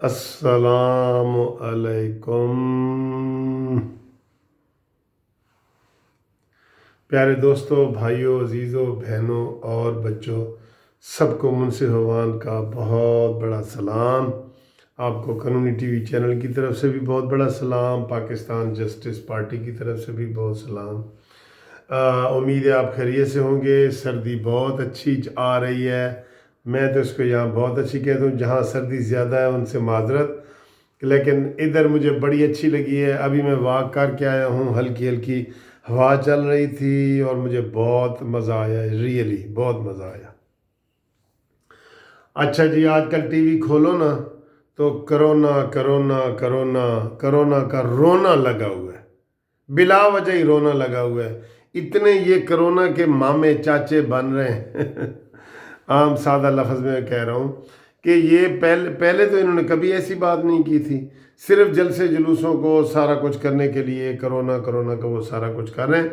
अस्सलाम अलैकुम। प्यारे दोस्तों, भाइयों, अजीज़ों, बहनों और बच्चों, सबको मुंसिफ हवान का बहुत बड़ा सलाम। आपको कानूनी टीवी चैनल की तरफ से भी बहुत बड़ा सलाम, पाकिस्तान जस्टिस पार्टी की तरफ से भी बहुत सलाम। उम्मीद है आप खैरियत से होंगे। सर्दी बहुत अच्छी आ रही है। मैं तो इसको यहाँ बहुत अच्छी कहता हूँ। जहाँ सर्दी ज़्यादा है उनसे माजरत, लेकिन इधर मुझे बड़ी अच्छी लगी है। अभी मैं वॉक करके आया हूँ, हल्की हल्की हवा चल रही थी और मुझे बहुत मज़ा आया, रियली बहुत मज़ा आया। अच्छा जी, आजकल टीवी खोलो ना तो करोना करोना करोना करोना का रोना लगा हुआ है, बिला वजह ही रोना लगा हुआ है। इतने ये कोरोना के मामे चाचे बन रहे हैं आम सादा लफ्ज़ में कह रहा हूँ कि ये पहले पहले तो इन्होंने कभी ऐसी बात नहीं की थी। सिर्फ जलसे जुलूसों को सारा कुछ करने के लिए कोरोना कोरोना का वो सारा कुछ कर रहे हैं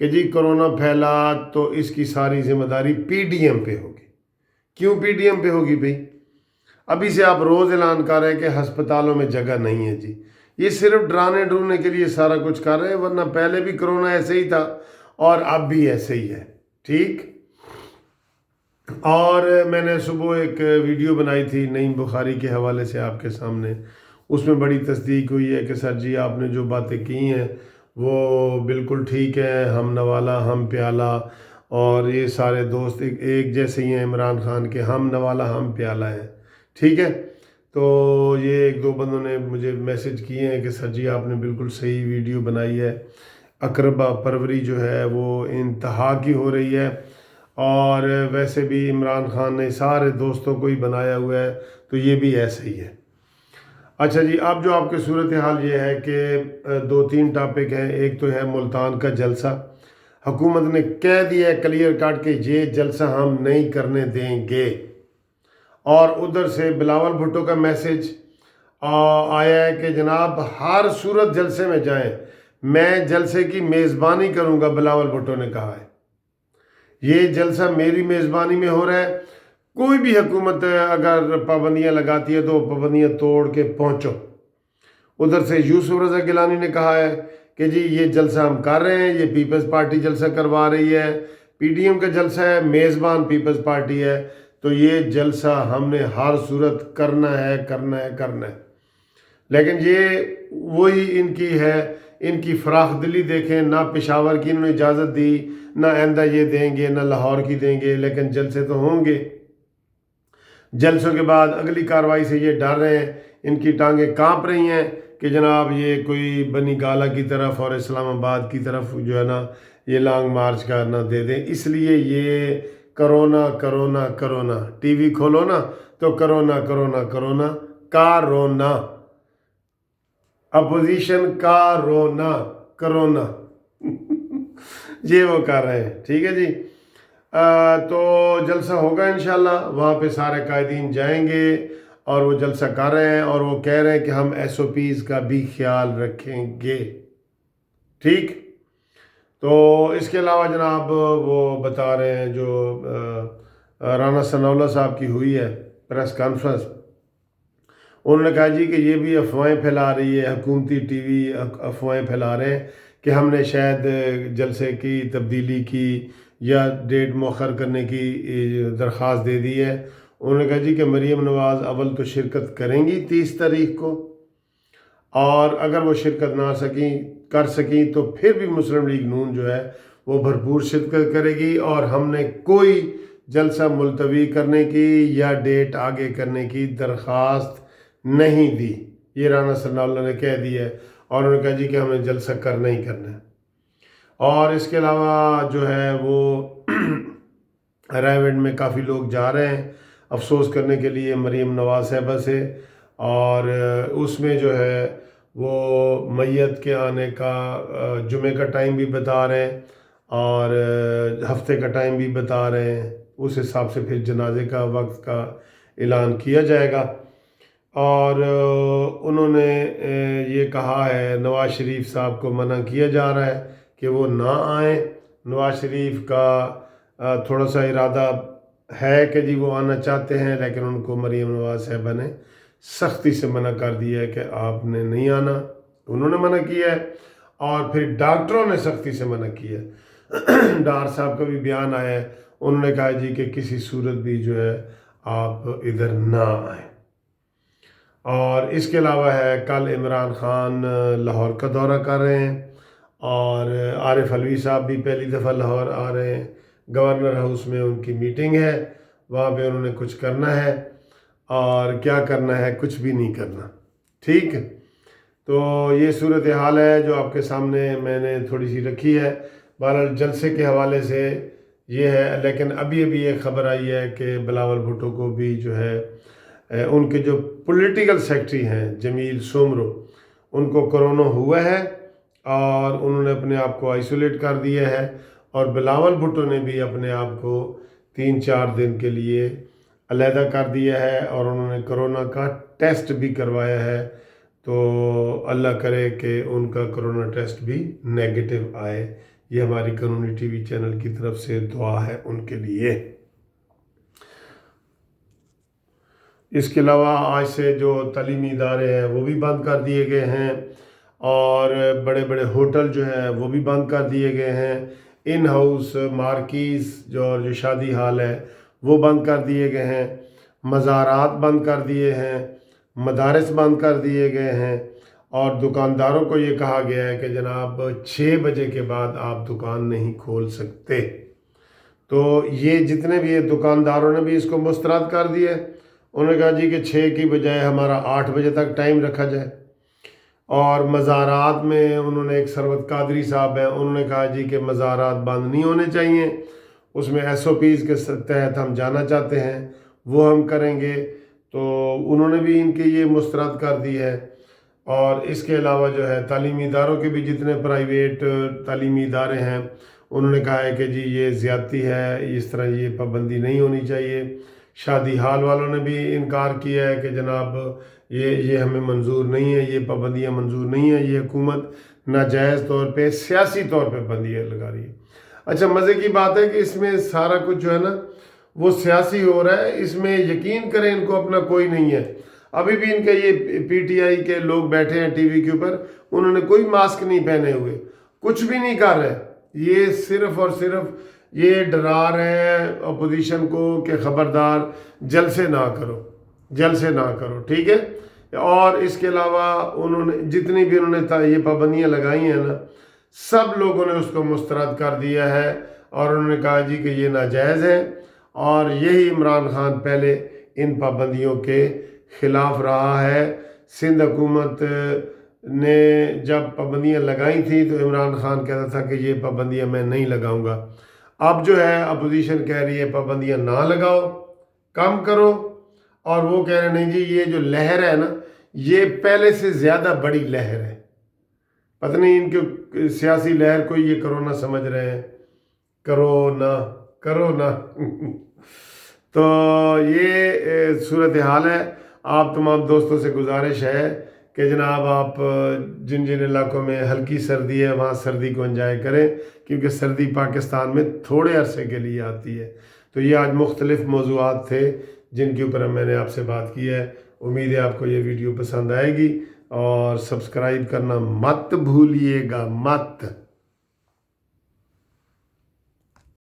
कि जी कोरोना फैला तो इसकी सारी जिम्मेदारी पीडीएम पे होगी। क्यों पीडीएम पे होगी भाई? अभी से आप रोज़ ऐलान कर रहे हैं कि अस्पतालों में जगह नहीं है जी। ये सिर्फ डराने डरने के लिए सारा कुछ कर रहे हैं, वरना पहले भी कोरोना ऐसे ही था और अब भी ऐसे ही है। ठीक। और मैंने सुबह एक वीडियो बनाई थी नईम बुखारी के हवाले से आपके सामने। उसमें बड़ी तस्दीक हुई है कि सर जी आपने जो बातें की हैं वो बिल्कुल ठीक है। हम नवाला हम प्याला और ये सारे दोस्त एक जैसे ही हैं। इमरान खान के हम नवाला हम प्याला है, ठीक है। तो ये एक दो बंदों ने मुझे मैसेज किए हैं कि सर जी आपने बिल्कुल सही वीडियो बनाई है। अकरबा परवरी जो है वो इंतहा की हो रही है और वैसे भी इमरान खान ने सारे दोस्तों को ही बनाया हुआ है, तो ये भी ऐसे ही है। अच्छा जी, अब जो आपकी सूरत हाल ये है कि दो तीन टॉपिक हैं। एक तो है मुल्तान का जलसा। हुकूमत ने कह दिया है क्लियर कट के ये जलसा हम नहीं करने देंगे। और उधर से बिलावल भुट्टो का मैसेज आया है कि जनाब हर सूरत जलसे में जाएं, मैं जलसे की मेज़बानी करूंगा। बिलावल भुट्टो ने कहा है ये जलसा मेरी मेज़बानी में हो रहा है। कोई भी हुकूमत अगर पाबंदियां लगाती है तो पाबंदियां तोड़ के पहुंचो। उधर से यूसुफ रज़ा गिलानी ने कहा है कि जी ये जलसा हम कर रहे हैं, ये पीपल्स पार्टी जलसा करवा रही है, पीडीएम का जलसा है, मेज़बान पीपल्स पार्टी है, तो ये जलसा हमने हर सूरत करना है करना है करना है। लेकिन ये वही इनकी है, इनकी फराख दिली देखें। ना पेशावर की इन्होंने इजाज़त दी, ना आइंदा ये देंगे, ना लाहौर की देंगे, लेकिन जलसे तो होंगे। जलसों के बाद अगली कार्रवाई से ये डर रहे हैं, इनकी टांगें कांप रही हैं कि जनाब ये कोई बनी गाला की तरफ और इस्लामाबाद की तरफ जो है ना ये लॉन्ग मार्च का ना दे दें। इसलिए ये करोना करोना करोना, टीवी खोलो ना तो करोना करोना करोना का रोना, अपोजिशन का रोना करोना ये वो कर रहे हैं, ठीक है जी। तो जलसा होगा इंशाल्लाह, वहाँ पे सारे कायदीन जाएंगे और वो जलसा कर रहे हैं और वो कह रहे हैं कि हम SOPs का भी ख्याल रखेंगे, ठीक। तो इसके अलावा जनाब वो बता रहे हैं जो राना सनाउल्लाह साहब की हुई है प्रेस कॉन्फ्रेंस, उन्होंने कहा जी कि ये भी अफवाहें फैला रही है, हुकूमती टीवी अफवाहें फैला रहे हैं कि हमने शायद जलसे की तब्दीली की या डेट मौखर करने की दरख्वास्त दे दी है। उन्होंने कहा जी कि मरीम नवाज़ अव्वल तो शिरकत करेंगी 30 तारीख को, और अगर वो शिरकत ना कर सकी तो फिर भी मुस्लिम लीग नून जो है वो भरपूर शिरकत करेगी और हमने कोई जलसा मुलतवी करने की या डेट आगे करने की दरख्वास्त नहीं दी। ये राना सनाउल्लाह ने कह दिया है और उन्होंने कहा जी कि हमें जलसा करना ही करना है। और इसके अलावा जो है वो रायवेंड में काफ़ी लोग जा रहे हैं अफसोस करने के लिए मरीम नवाज साहबा से, और उसमें जो है वो मैयत के आने का जुमे का टाइम भी बता रहे हैं और हफ्ते का टाइम भी बता रहे हैं। उस हिसाब से फिर जनाजे का वक्त का ऐलान किया जाएगा। और उन्होंने ये कहा है नवाज़ शरीफ साहब को मना किया जा रहा है कि वो ना आए। नवाज़ शरीफ का थोड़ा सा इरादा है कि जी वो आना चाहते हैं, लेकिन उनको मरीम नवाज़ साहबा ने سختی سے منع کر دیا ہے کہ آپ نے نہیں آنا، انہوں نے منع کیا ہے، اور پھر ڈاکٹروں نے سختی سے منع کیا ہے۔ ڈار صاحب کا بھی بیان آیا ہے، انہوں نے کہا جی کہ کسی صورت بھی جو ہے آپ ادھر نہ آئیں۔ اور اس کے علاوہ ہے کل عمران خان لاہور کا دورہ کر رہے ہیں، اور عارف علوی صاحب بھی پہلی دفعہ لاہور آ رہے ہیں، گورنر ہاؤس میں ان کی میٹنگ ہے، وہاں پہ انہوں نے کچھ کرنا ہے، اور کیا کرنا ہے کچھ بھی نہیں کرنا، ٹھیک ہے۔ تو یہ صورتحال ہے جو آپ کے سامنے میں نے تھوڑی سی رکھی ہے۔ بہرحال جلسے کے حوالے سے یہ ہے، لیکن ابھی ایک خبر آئی ہے کہ بلاول بھٹو کو بھی جو ہے ان کے جو پولیٹیکل سیکٹری ہیں جمیل سومرو، ان کو کرونا ہوا ہے اور انہوں نے اپنے آپ کو آئسولیٹ کر دیا ہے، اور بلاول بھٹو نے بھی اپنے آپ کو 3-4 دن کے لیے علیحدہ کر دیا ہے، اور انہوں نے کرونا کا ٹیسٹ بھی کروایا ہے۔ تو اللہ کرے کہ ان کا کرونا ٹیسٹ بھی نیگیٹو آئے، یہ ہماری قانونی ٹی وی چینل کی طرف سے دعا ہے ان کے لیے۔ اس کے علاوہ آج سے جو تعلیمی ادارے ہیں وہ بھی بند کر دیے گئے ہیں، اور بڑے بڑے ہوٹل جو ہیں وہ بھی بند کر دیے گئے ہیں، ان ہاؤس مارکیز جو شادی ہال ہے وہ بند کر دیے گئے ہیں، مزارات بند کر دیے ہیں، مدارس بند کر دیے گئے ہیں، اور دکانداروں کو یہ کہا گیا ہے کہ جناب 6 بجے کے بعد آپ دکان نہیں کھول سکتے۔ تو یہ جتنے بھی دکانداروں نے بھی اس کو مسترد کر دیا ہے، انہوں نے کہا جی کہ 6 کی بجائے ہمارا 8 بجے تک ٹائم رکھا جائے۔ اور مزارات میں انہوں نے ایک ثروت قادری صاحب ہیں، انہوں نے کہا جی کہ مزارات بند نہیں ہونے چاہیے، اس میں SOPs کے تحت ہم جانا چاہتے ہیں، وہ ہم کریں گے۔ تو انہوں نے بھی ان کے یہ مسترد کر دی ہے۔ اور اس کے علاوہ جو ہے تعلیمی اداروں کے بھی جتنے پرائیویٹ تعلیمی ادارے ہیں، انہوں نے کہا ہے کہ جی یہ زیادتی ہے، اس طرح یہ پابندی نہیں ہونی چاہیے۔ شادی ہال والوں نے بھی انکار کیا ہے کہ جناب یہ ہمیں منظور نہیں ہے، یہ پابندیاں منظور نہیں ہیں، یہ حکومت ناجائز طور پہ سیاسی طور پہ پابندیاں لگا رہی ہے۔ اچھا مزے کی بات ہے کہ اس میں سارا کچھ جو ہے نا وہ سیاسی ہو رہا ہے، اس میں یقین کریں ان کو اپنا کوئی نہیں ہے۔ ابھی بھی ان کے یہ PTI کے لوگ بیٹھے ہیں ٹی وی کے اوپر، انہوں نے کوئی ماسک نہیں پہنے ہوئے، کچھ بھی نہیں کر رہے، یہ صرف اور صرف یہ ڈرا رہے ہیں اپوزیشن کو کہ خبردار جلسے نہ کرو، جلسے نہ کرو، ٹھیک ہے۔ اور اس کے علاوہ انہوں نے جتنی بھی انہوں نے یہ پابندیاں لگائی ہیں نا، سب لوگوں نے اس کو مسترد کر دیا ہے، اور انہوں نے کہا جی کہ یہ ناجائز ہے، اور یہی عمران خان پہلے ان پابندیوں کے خلاف رہا ہے۔ سندھ حکومت نے جب پابندیاں لگائی تھیں تو عمران خان کہتا تھا کہ یہ پابندیاں میں نہیں لگاؤں گا۔ اب جو ہے اپوزیشن کہہ رہی ہے پابندیاں نہ لگاؤ، کم کرو، اور وہ کہہ رہے نہیں جی یہ جو لہر ہے نا یہ پہلے سے زیادہ بڑی لہر ہے، پتہ نہیں ان کے سیاسی لہر کو یہ کرونا سمجھ رہے ہیں، کرونا تو یہ صورتحال ہے۔ آپ تمام دوستوں سے گزارش ہے کہ جناب آپ جن علاقوں میں ہلکی سردی ہے وہاں سردی کو انجوائے کریں، کیونکہ سردی پاکستان میں تھوڑے عرصے کے لیے آتی ہے۔ تو یہ آج مختلف موضوعات تھے جن کے اوپر میں نے آپ سے بات کی ہے۔ امید ہے آپ کو یہ ویڈیو پسند آئے گی، اور سبسکرائب کرنا مت بھولیے گا، مت۔